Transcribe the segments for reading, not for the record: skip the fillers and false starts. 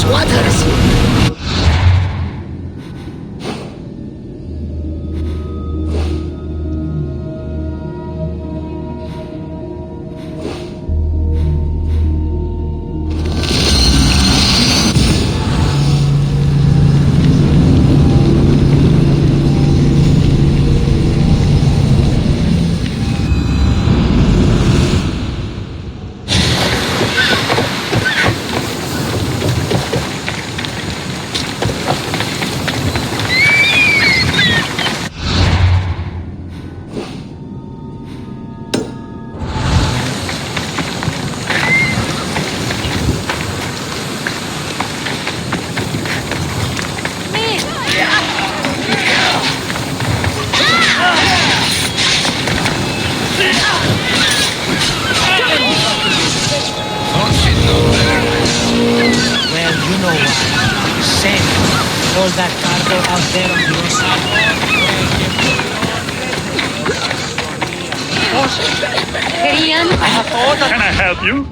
squatters. Can I help you?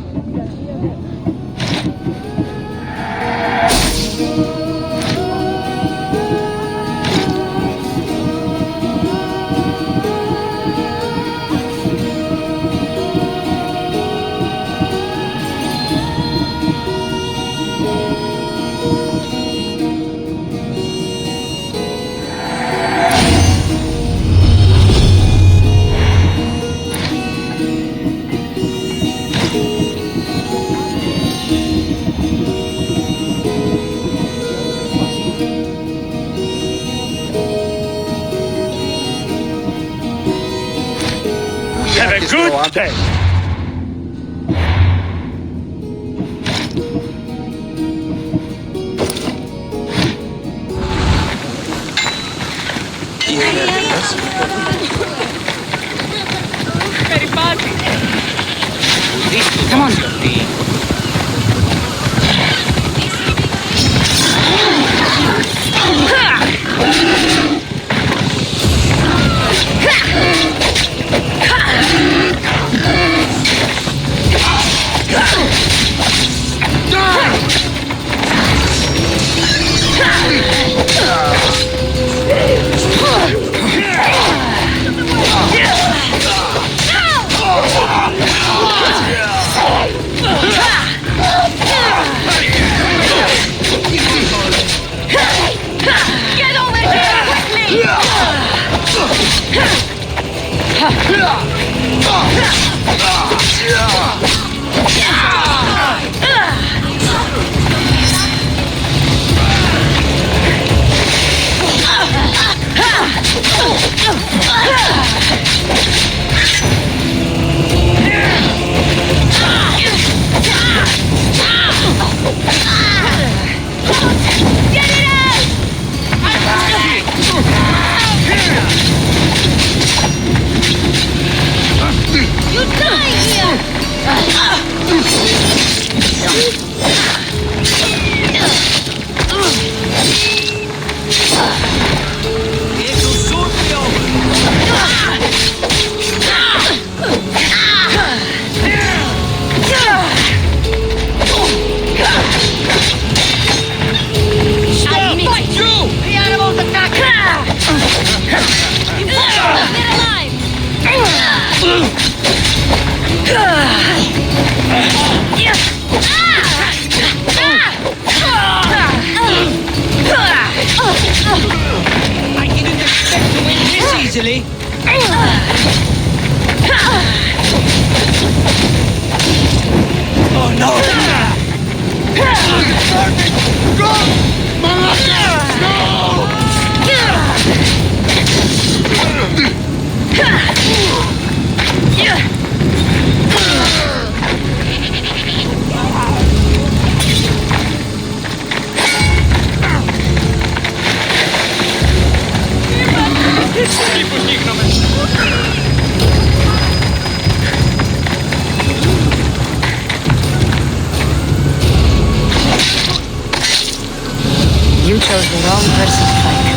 Have a good day. Come on. Get over here with me! Get it out! You die here! The animals attack! Get alive! I didn't expect to win this easily. Oh no! You chose the wrong person to fight.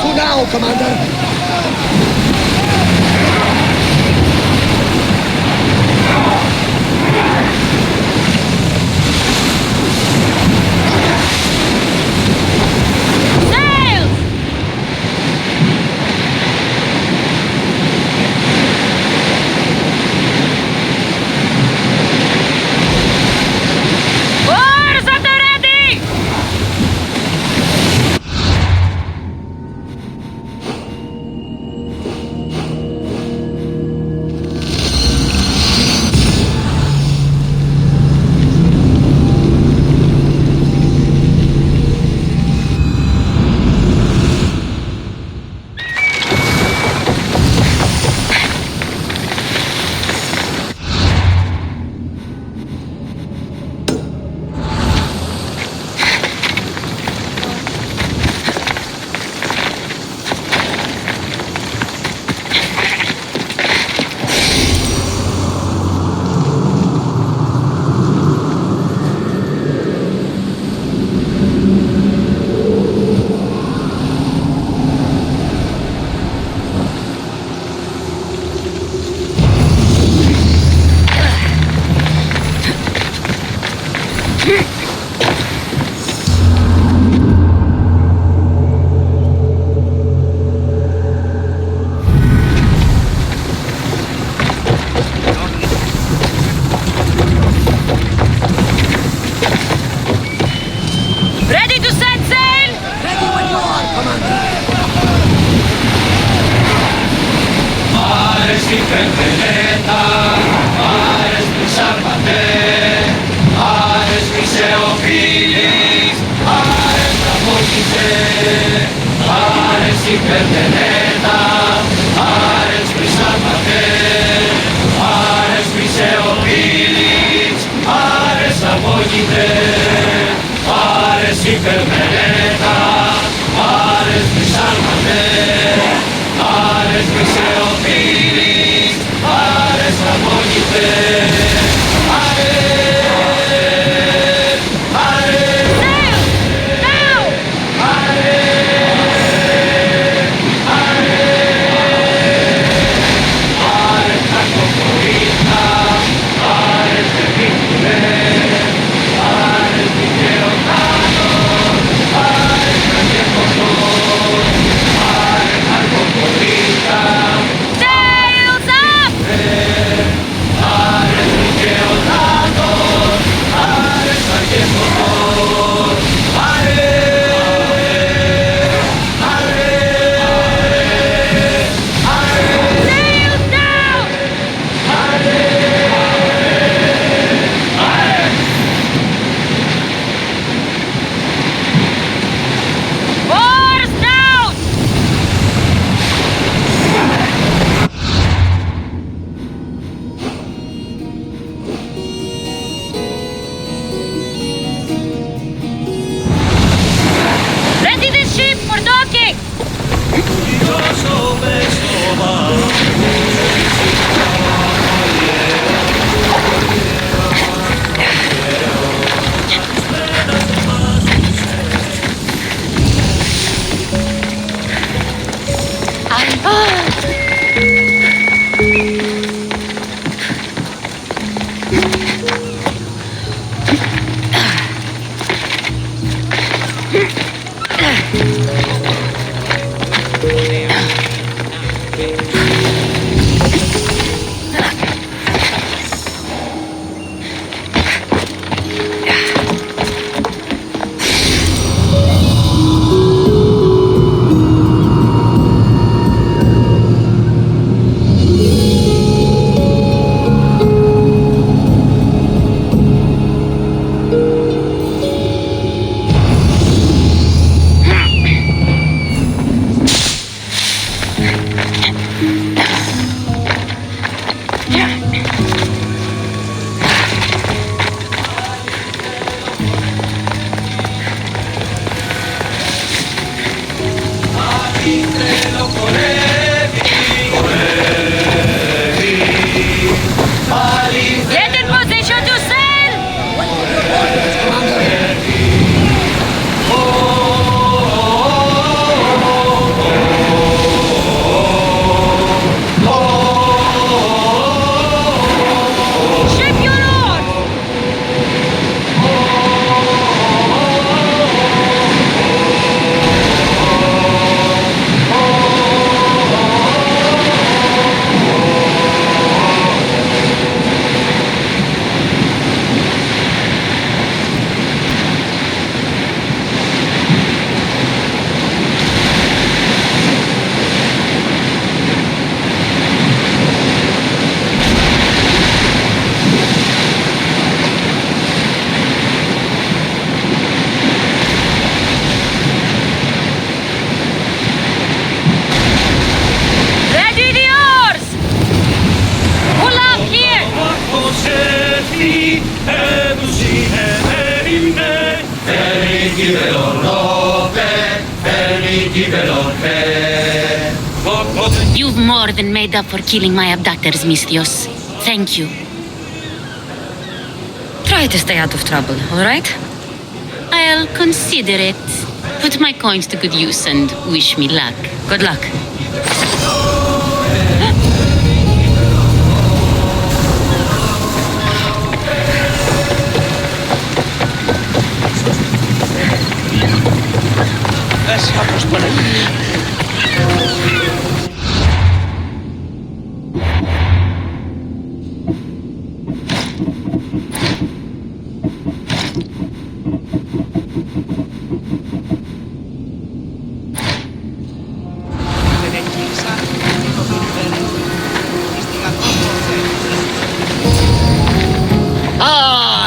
For now, Commander. Sails! Oars at the ready! Ready to set sail! Ready when you are, Commander. Mares mi pempeleta, mares mi salvate, mares mi seofilis, mares la moquite, mares mi pempeleta, mares mi salvate, mares mi seofilis, mares la moquite, mares mi pempeleta, mares mi salvate, mares mi seofilis, mares la moquite, Sail! Now! mares You've more than made up for killing my abductors, Misthios. Thank you. Try to stay out of trouble, all right? I'll consider it. Put my coins to good use and wish me luck. Good luck.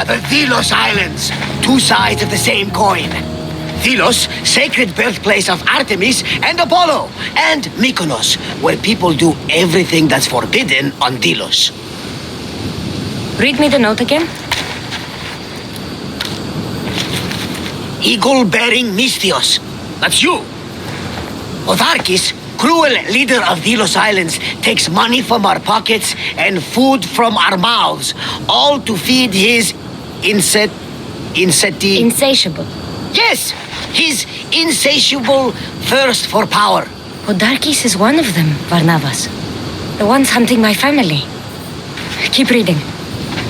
The Delos Islands, two sides of the same coin. Delos, sacred birthplace of Artemis and Apollo, and Mykonos, where people do everything that's forbidden on Delos. Read me the note again. Eagle-bearing Misthios, that's you. Otharkis, cruel leader of Delos Islands, takes money from our pockets and food from our mouths, all to feed his Insatiable. Yes, his insatiable thirst for power. Odarkis is one of them, Varnavas. The ones hunting my family. Keep reading.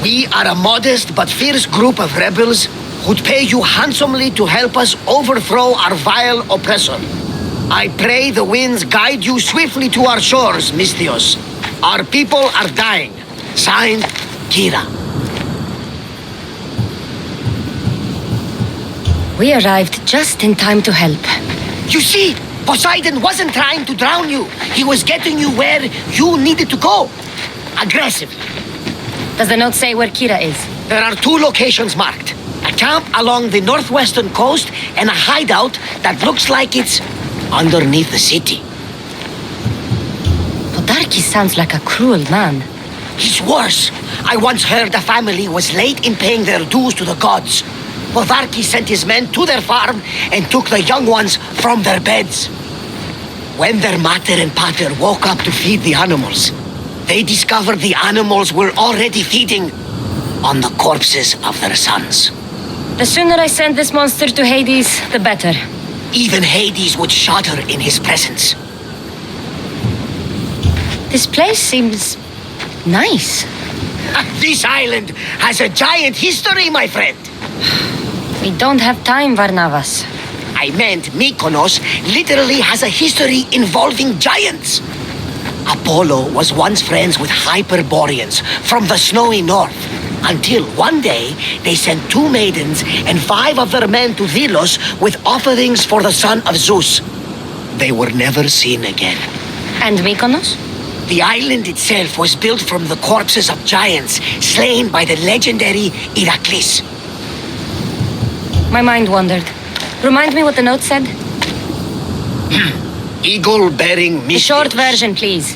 We are a modest but fierce group of rebels who'd pay you handsomely to help us overthrow our vile oppressor. I pray the winds guide you swiftly to our shores, Misthios. Our people are dying. Signed, Kira. We arrived just in time to help. You see, Poseidon wasn't trying to drown you. He was getting you where you needed to go. Aggressively. Does the note say where Kira is? There are two locations marked. A camp along the northwestern coast and a hideout that looks like it's underneath the city. Odarkis sounds like a cruel man. He's worse. I once heard a family was late in paying their dues to the gods. Podarkis sent his men to their farm and took the young ones from their beds. When their mater and pater woke up to feed the animals, they discovered the animals were already feeding on the corpses of their sons. The sooner I send this monster to Hades, the better. Even Hades would shudder in his presence. This place seems nice. This island has a giant history, my friend. We don't have time, Varnavas. I meant Mykonos literally has a history involving giants. Apollo was once friends with Hyperboreans from the snowy north, until one day they sent 2 maidens and 5 of their men to Delos with offerings for the son of Zeus. They were never seen again. And Mykonos? The island itself was built from the corpses of giants slain by the legendary Heracles. My mind wandered. Remind me what the note said? Eagle-bearing Misthios. The short version, please.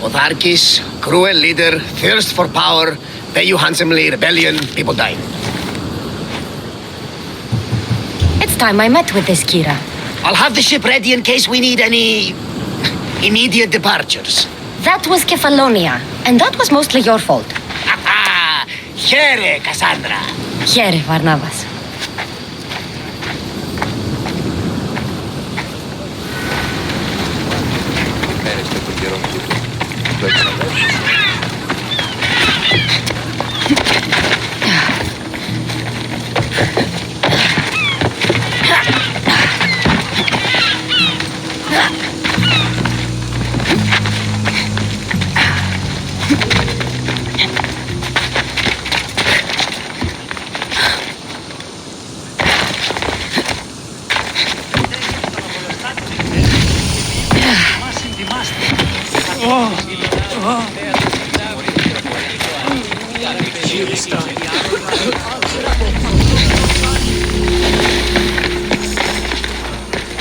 Otharkis, cruel leader, thirst for power, pay you handsomely, rebellion, people dying. It's time I met with this Kira. I'll have the ship ready in case we need any immediate departures. That was Kefalonia, and that was mostly your fault. Here, Cassandra. Here, Varnavas.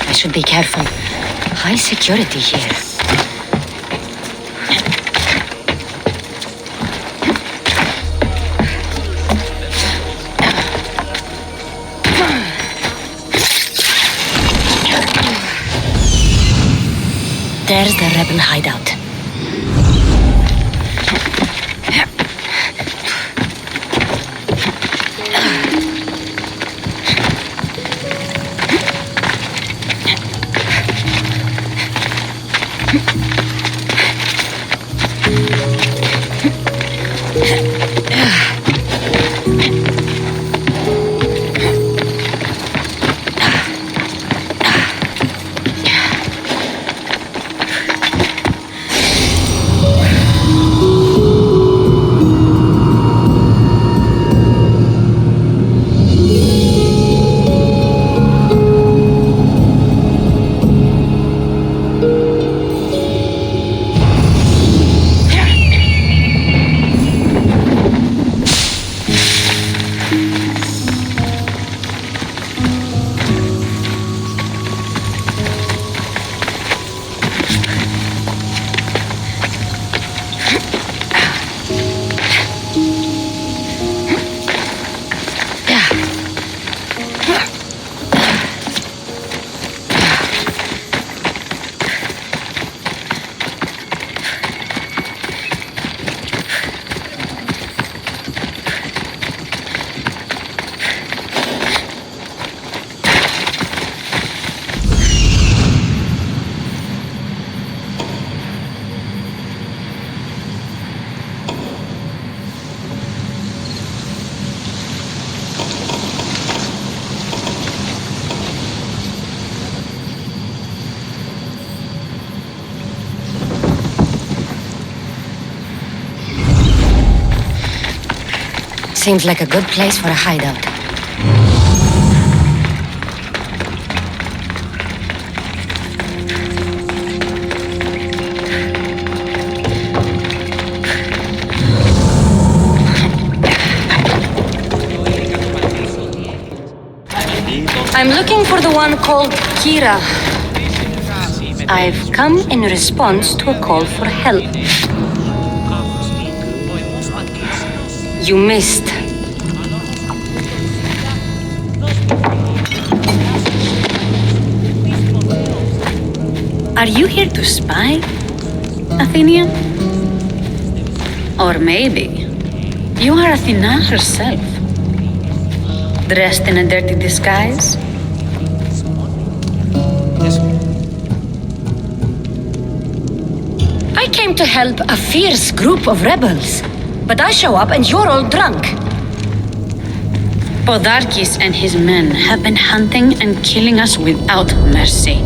I should be careful. High security here. There's the rebel hideout. Seems like a good place for a hideout. I'm looking for the one called Kira. I've come in response to a call for help. You missed. Are you here to spy, Athenian? Or maybe you are Athena herself, dressed in a dirty disguise? I came to help a fierce group of rebels. But I show up and you're all drunk. Podarkis and his men have been hunting and killing us without mercy.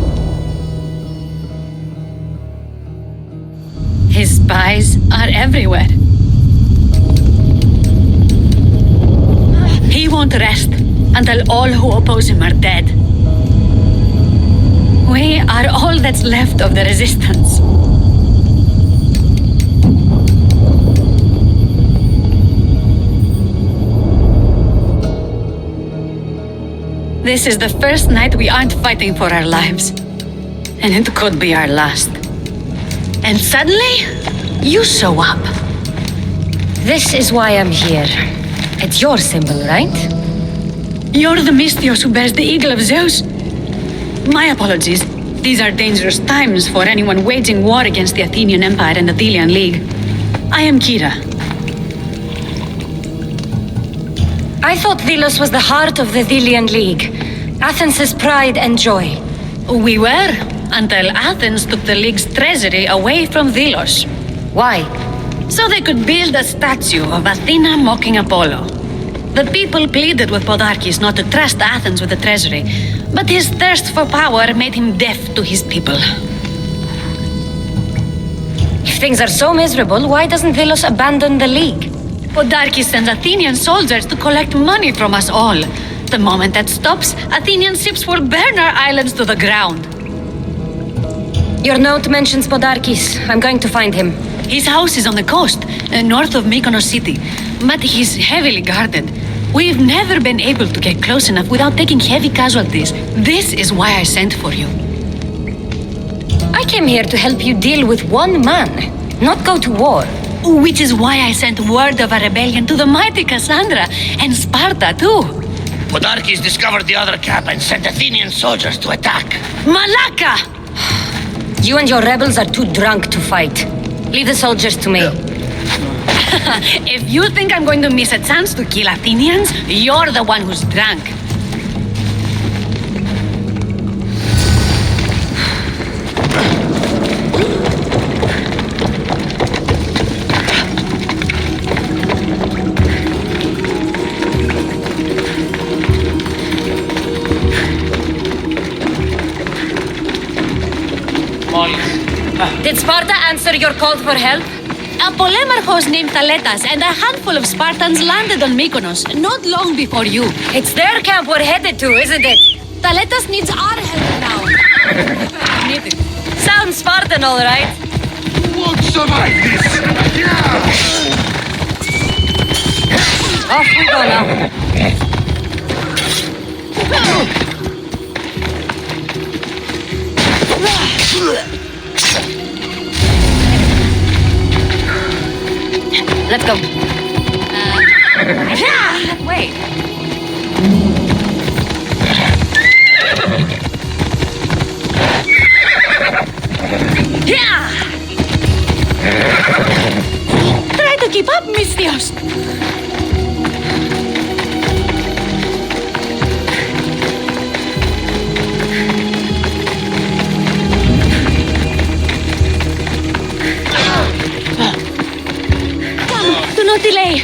His spies are everywhere. He won't rest until all who oppose him are dead. We are all that's left of the resistance. This is the first night we aren't fighting for our lives. And it could be our last. And suddenly, you show up. This is why I'm here. It's your symbol, right? You're the Mystios who bears the eagle of Zeus. My apologies. These are dangerous times for anyone waging war against the Athenian Empire and the Delian League. I am Kira. I thought Delos was the heart of the Delian League. Athens' pride and joy. We were, until Athens took the League's treasury away from Delos. Why? So they could build a statue of Athena mocking Apollo. The people pleaded with Podarkis not to trust Athens with the treasury, but his thirst for power made him deaf to his people. If things are so miserable, why doesn't Delos abandon the League? Podarkis sends Athenian soldiers to collect money from us all. The moment that stops, Athenian ships will burn our islands to the ground. Your note mentions Podarkis. I'm going to find him. His house is on the coast, north of Mykonos city, but he's heavily guarded. We've never been able to get close enough without taking heavy casualties. This is why I sent for you. I came here to help you deal with one man, not go to war. Which is why I sent word of a rebellion to the mighty Cassandra and Sparta too. Podarkis discovered the other camp and sent Athenian soldiers to attack. Malaka! You and your rebels are too drunk to fight. Leave the soldiers to me. If you think I'm going to miss a chance to kill Athenians, you're the one who's drunk. Did Sparta answer your call for help? A polemarchos named Thaletas and a handful of Spartans landed on Mykonos not long before you. It's their camp we're headed to, isn't it? Thaletas needs our help now. Sounds Spartan, all right. Won't survive this! Off we go now. Let's go. Wait. Try to keep up, Mystios. Do not delay.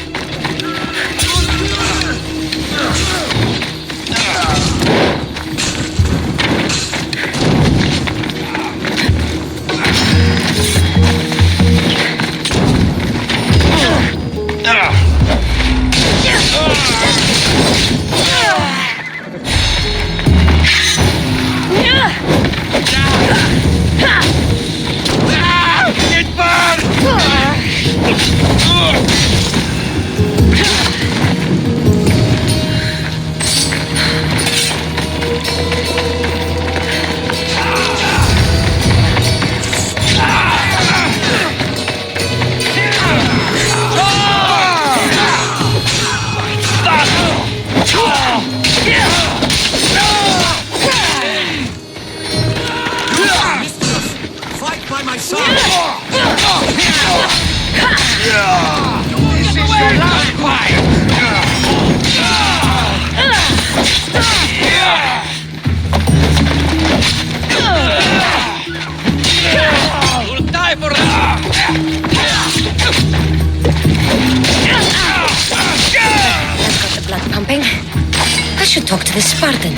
I should talk to the Spartan.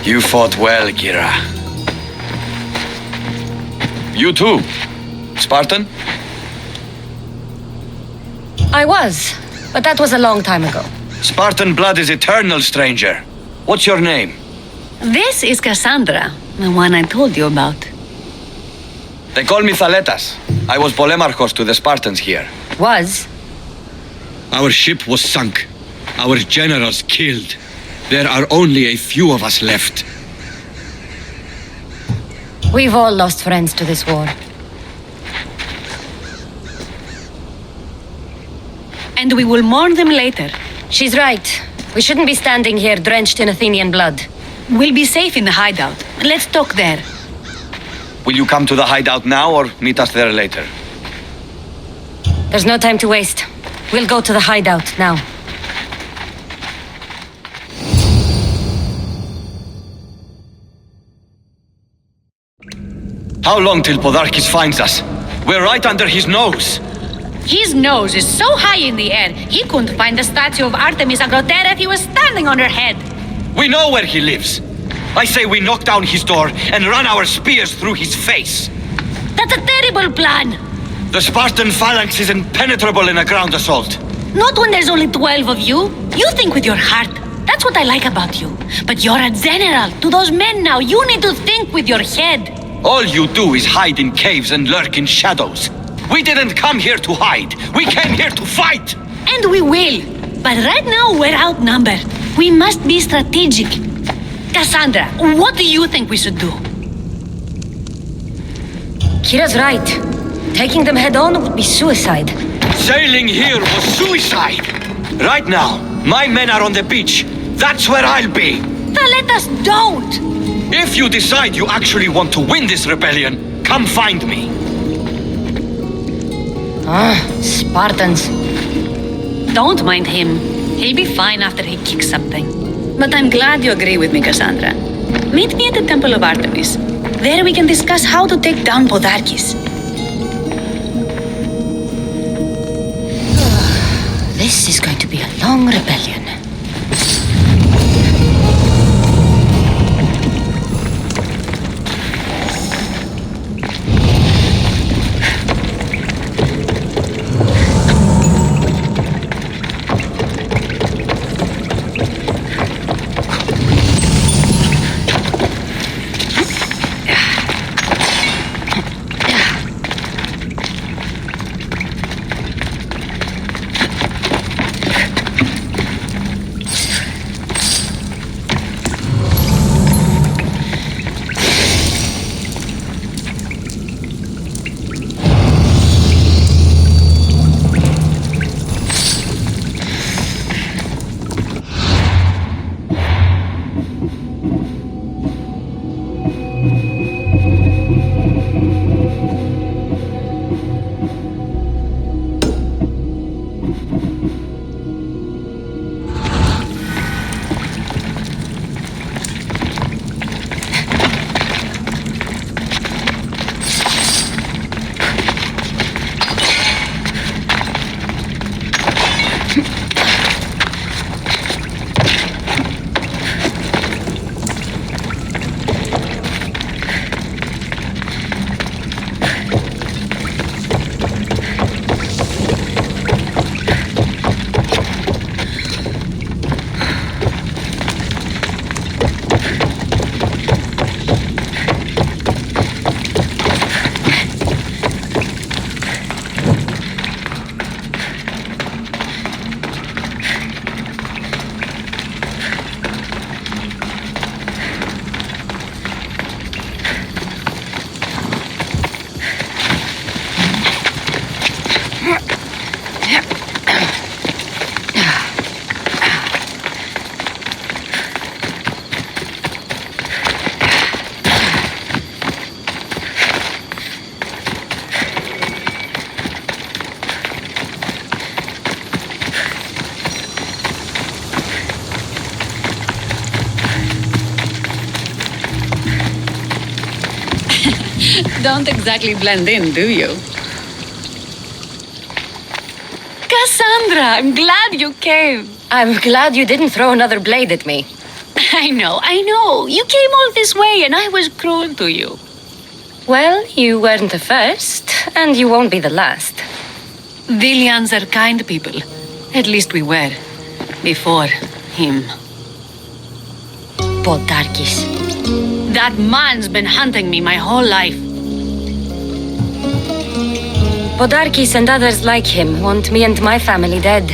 You fought well, Kira. You too, Spartan? I was, but that was a long time ago. Spartan blood is eternal, stranger. What's your name? This is Cassandra, the one I told you about. They call me Thaletas. I was polemarchos to the Spartans here. Was? Our ship was sunk. Our generals killed. There are only a few of us left. We've all lost friends to this war. And we will mourn them later. She's right. We shouldn't be standing here drenched in Athenian blood. We'll be safe in the hideout. Let's talk there. Will you come to the hideout now or meet us there later? There's no time to waste. We'll go to the hideout now. How long till Podarkis finds us? We're right under his nose. His nose is so high in the air, he couldn't find the statue of Artemis Agrotera if he was standing on her head. We know where he lives. I say we knock down his door and run our spears through his face. That's a terrible plan. The Spartan phalanx is impenetrable in a ground assault. Not when there's only 12 of you. You think with your heart. That's what I like about you. But you're a general. To those men now, you need to think with your head. All you do is hide in caves and lurk in shadows. We didn't come here to hide. We came here to fight. And we will. But right now, we're outnumbered. We must be strategic. Cassandra, what do you think we should do? Kira's right. Taking them head on would be suicide. Sailing here was suicide. Right now, my men are on the beach. That's where I'll be. Then let us don't! If you decide you actually want to win this rebellion, come find me. Spartans. Don't mind him. He'll be fine after he kicks something. But I'm glad you agree with me, Cassandra. Meet me at the Temple of Artemis. There we can discuss how to take down Podarkis. This is going to be a long rebellion. Don't exactly blend in, do you? Cassandra, I'm glad you came. I'm glad you didn't throw another blade at me. I know. You came all this way and I was cruel to you. Well, you weren't the first, and you won't be the last. Dilians are kind people. At least we were. Before him. Podarkis. That man's been hunting me my whole life. Podarkis and others like him want me and my family dead.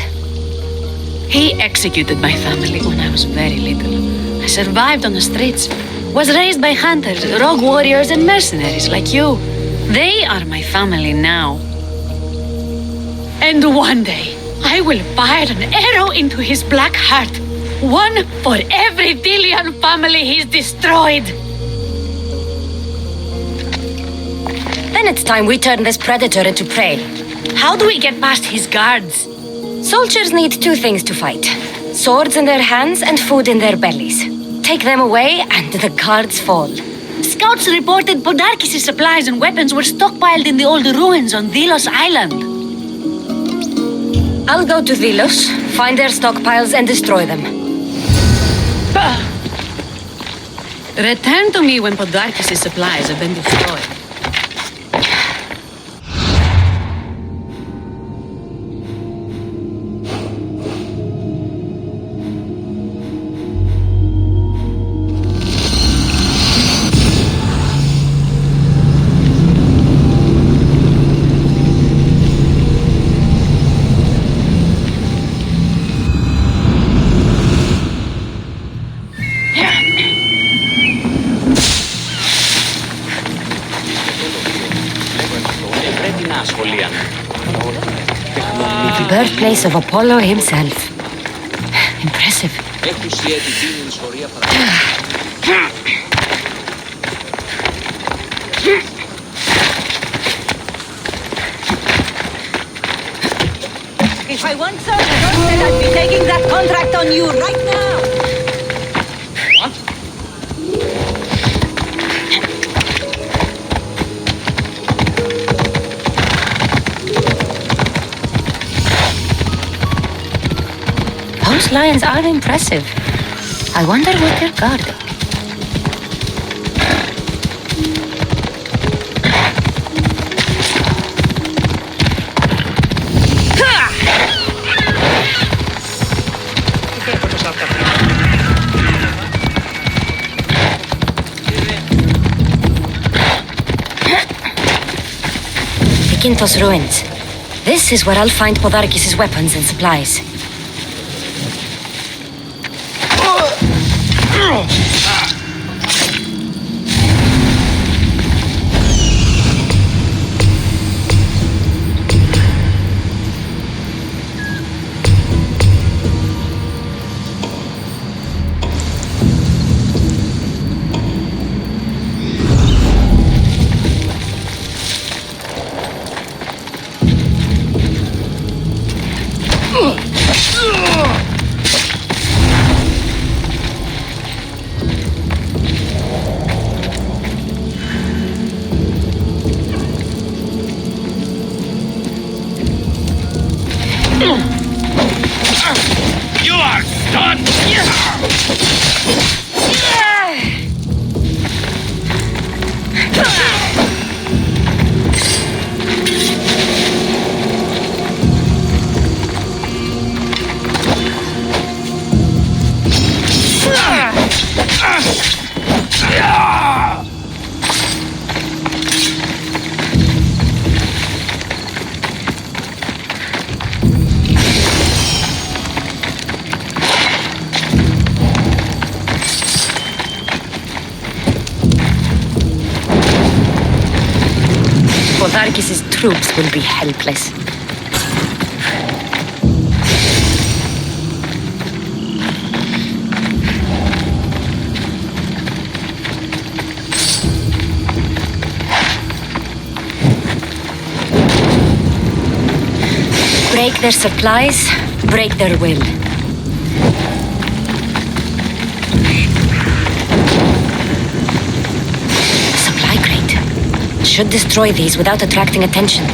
He executed my family when I was very little. I survived on the streets. Was raised by hunters, rogue warriors, and mercenaries like you. They are my family now. And one day, I will fire an arrow into his black heart. One for every Dilian family he's destroyed. Then it's time we turn this predator into prey. How do we get past his guards? Soldiers need two things to fight. Swords in their hands and food in their bellies. Take them away and the guards fall. Scouts reported Podarkis' supplies and weapons were stockpiled in the old ruins on Delos Island. I'll go to Delos, find their stockpiles and destroy them. Return to me when Podarkis' supplies have been destroyed. Πρέπει να ασχολίαν. The birthplace of Apollo himself. Impressive. If I want some, God said I'd be taking that contract on you right now. Those lions are impressive. I wonder what they're guarding. Quintos ruins. This is where I'll find Podarkis' weapons and supplies. You are done! Podarkis' troops will be helpless. Break their supplies, break their will. Supply crate. Should destroy these without attracting attention.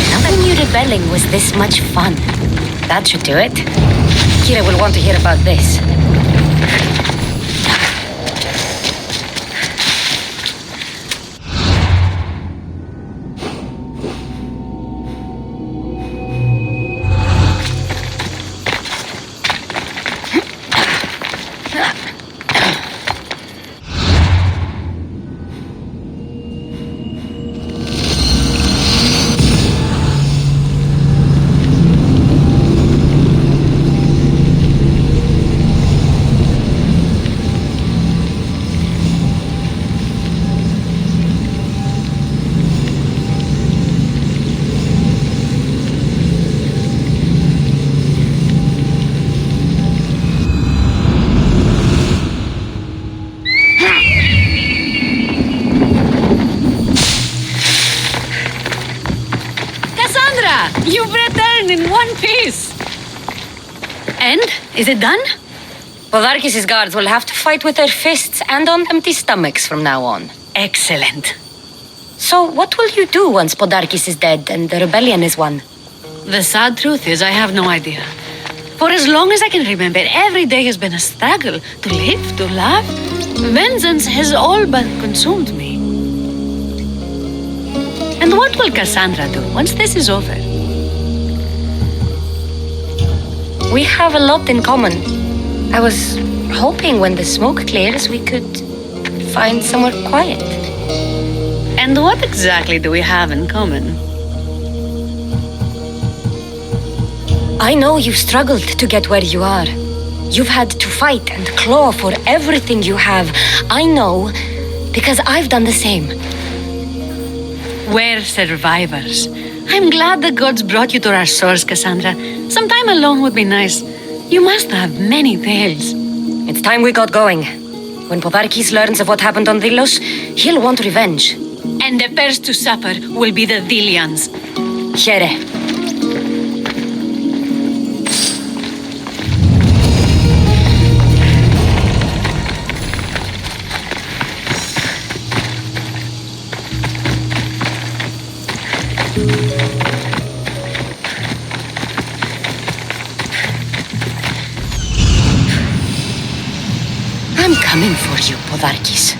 Never knew rebelling was this much fun. That should do it. Kira will want to hear about this. You've returned in one piece! And? Is it done? Podarkis' guards will have to fight with their fists and on empty stomachs from now on. Excellent. So what will you do once Podarkis is dead and the rebellion is won? The sad truth is I have no idea. For as long as I can remember, every day has been a struggle to live, to laugh. Vengeance has all but consumed me. And what will Cassandra do once this is over? We have a lot in common. I was hoping when the smoke clears we could find somewhere quiet. And what exactly do we have in common? I know you struggled to get where you are. You've had to fight and claw for everything you have. I know, because I've done the same. We're survivors. I'm glad the gods brought you to our shores, Cassandra. Some time alone would be nice. You must have many tales. It's time we got going. When Podarkis learns of what happened on Delos, he'll want revenge. And the first to suffer will be the Delians. Here. I'm coming for you, Podarkis.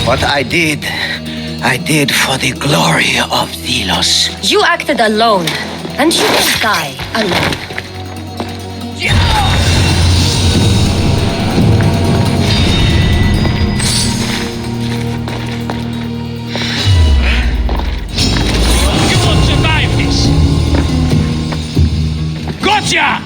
What I did I did for the glory of Delos. You acted alone, and you will die alone. You won't survive this! Gotcha!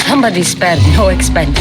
Somebody spared no expense.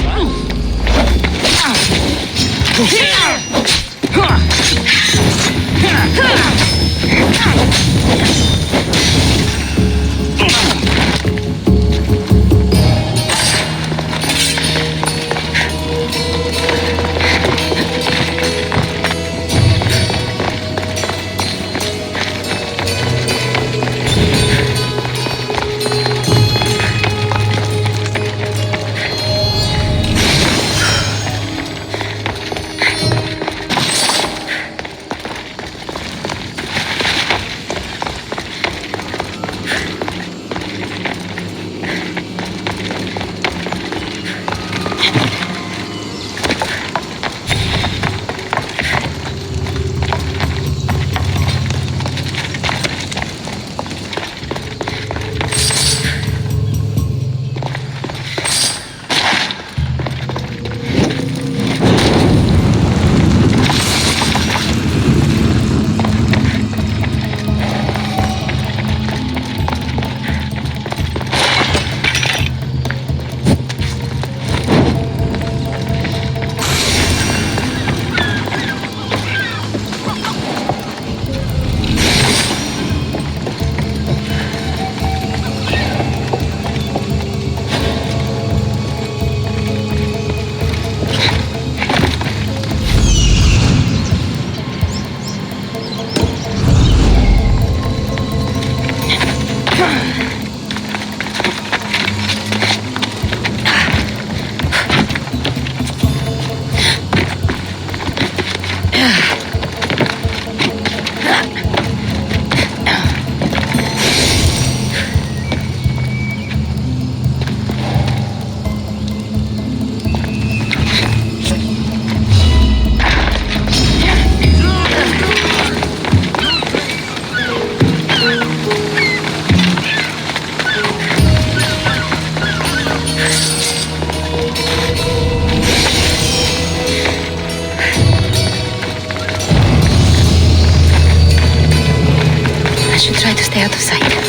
sight.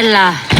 Layla.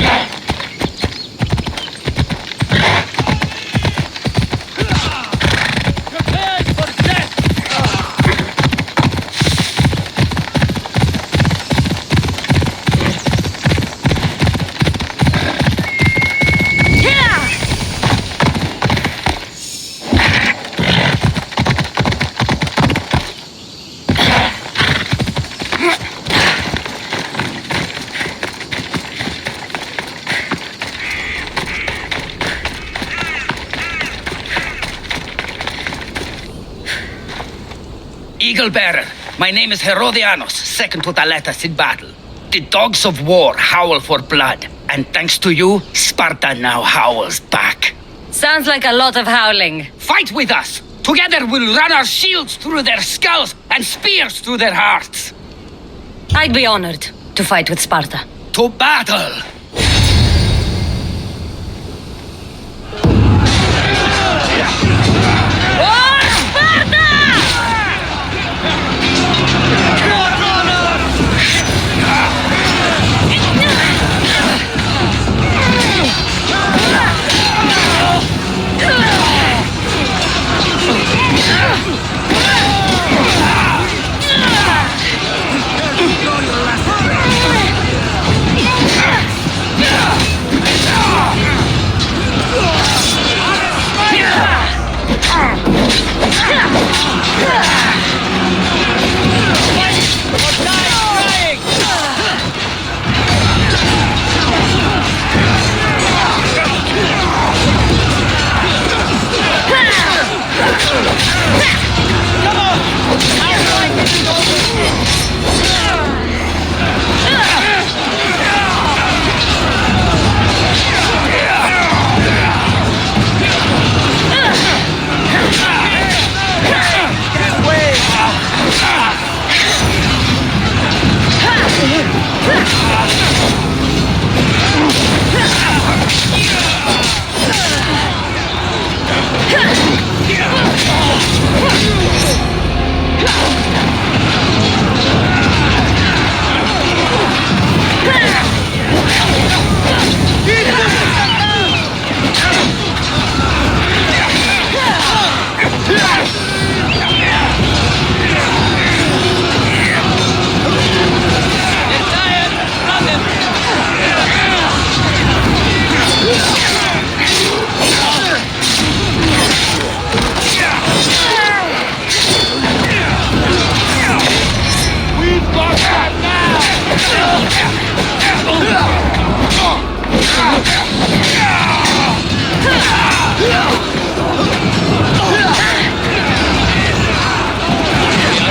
Eagle Bearer, my name is Herodianos, second to Thaletas in battle. The dogs of war howl for blood, and thanks to you, Sparta now howls back. Sounds like a lot of howling. Fight with us! Together we'll run our shields through their skulls and spears through their hearts. I'd be honored to fight with Sparta. To battle!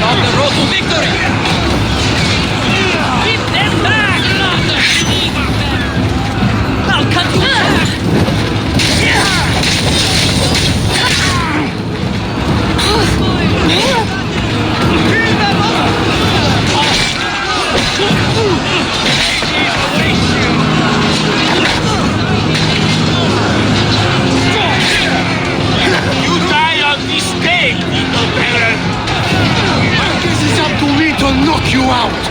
on the road to victory! Keep them back! I'll cut you down! You die on this day, little Baron! This is up to me to knock you out!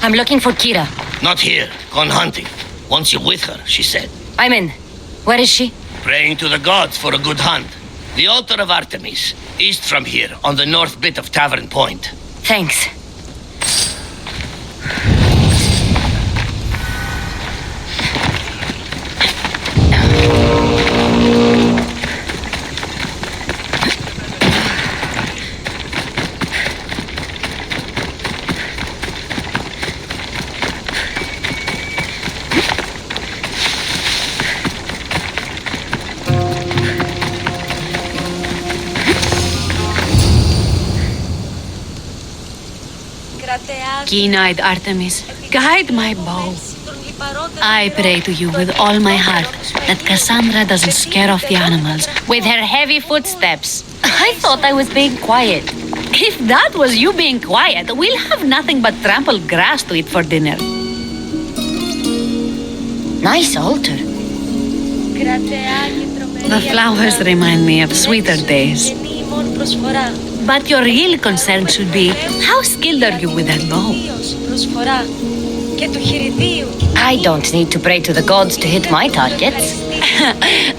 I'm looking for Kira. Not here. Gone hunting. Wants you with her, she said. I'm in. Where is she? Praying to the gods for a good hunt. The altar of Artemis, east from here, on the north bit of Tavern Point. Thanks. Keen-eyed Artemis, guide my bow. I pray to you with all my heart that Cassandra doesn't scare off the animals with her heavy footsteps. I thought I was being quiet. If that was you being quiet, we'll have nothing but trampled grass to eat for dinner. Nice altar. The flowers remind me of sweeter days. But your real concern should be, how skilled are you with that bow? I don't need to pray to the gods to hit my targets.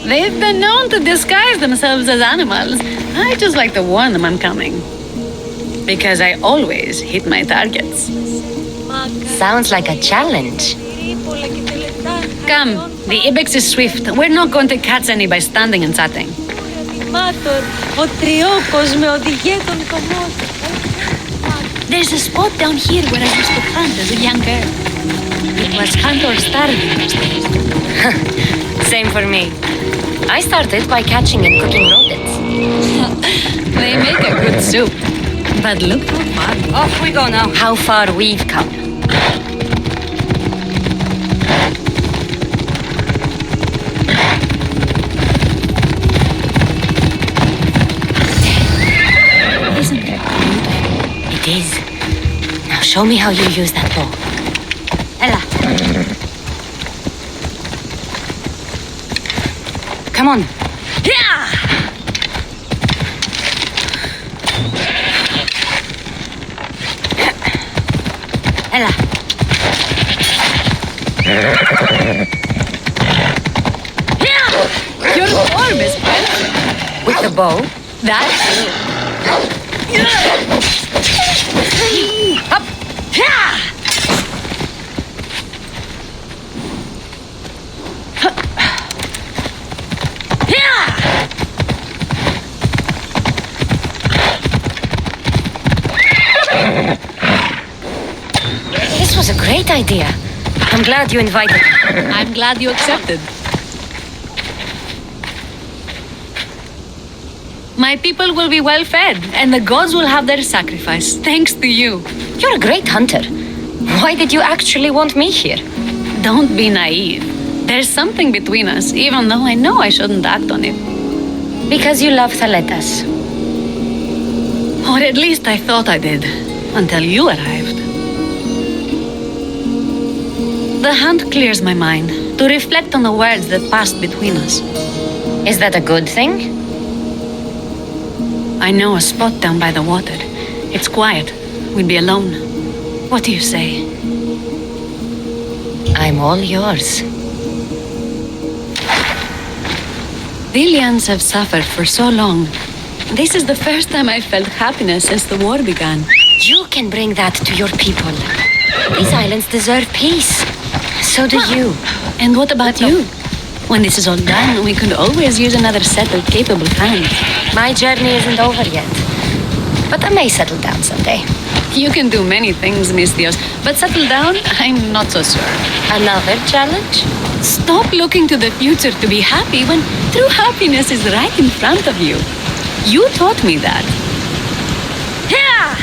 They've been known to disguise themselves as animals. I just like to warn them I'm coming. Because I always hit my targets. Sounds like a challenge. Come, the ibex is swift. We're not going to catch any by standing and chatting. There's a spot down here where I used to hunt as a young girl. It was hunt or starve in those days. Same for me. I started by catching and cooking rodents. They make a good soup. But look how far. Off we go now. How far we've come. Isn't it beautiful? It is. Now show me how you use that bow. Ella. Come on. Ella. Your form is perfect. With the bow? That's Up. This was a great idea. I'm glad you invited me. I'm glad you accepted. My people will be well fed, and the gods will have their sacrifice, thanks to you. You're a great hunter. Why did you actually want me here? Don't be naive. There's something between us, even though I know I shouldn't act on it. Because you love Thaletas. Or at least I thought I did, until you arrived. The hunt clears my mind, to reflect on the words that passed between us. Is that a good thing? I know a spot down by the water. It's quiet. We'll be alone. What do you say? I'm all yours. Delians have suffered for so long. This is the first time I've felt happiness since the war began. You can bring that to your people. These islands deserve peace. So do you. And what about you? When this is all done, we could always use another settled, capable hand. My journey isn't over yet. But I may settle down someday. You can do many things, Mystios, but settle down, I'm not so sure. Another challenge? Stop looking to the future to be happy when true happiness is right in front of you. You taught me that. Yeah!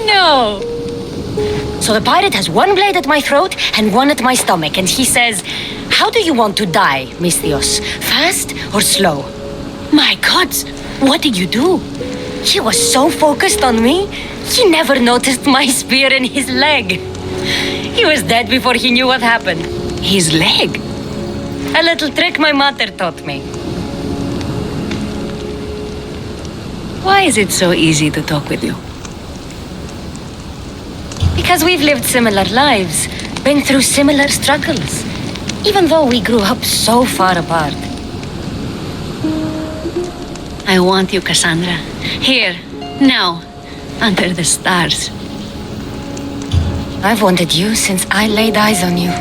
No. So the pirate has one blade at my throat and one at my stomach, and he says, "How do you want to die, Mystios? Fast or slow?" My gods, what did you do? He was so focused on me, he never noticed my spear in his leg. He was dead before he knew what happened. His leg? A little trick my mother taught me. Why is it so easy to talk with you? Because we've lived similar lives, been through similar struggles, even though we grew up so far apart. I want you, Cassandra. Here, now, under the stars. I've wanted you since I laid eyes on you.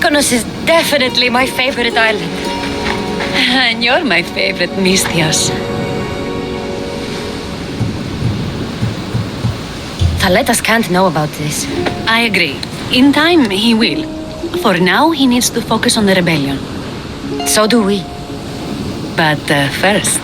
Mykonos is definitely my favorite island. And you're my favorite, Mystios. Thaletas can't know about this. I agree. In time, he will. For now, he needs to focus on the rebellion. So do we. But first,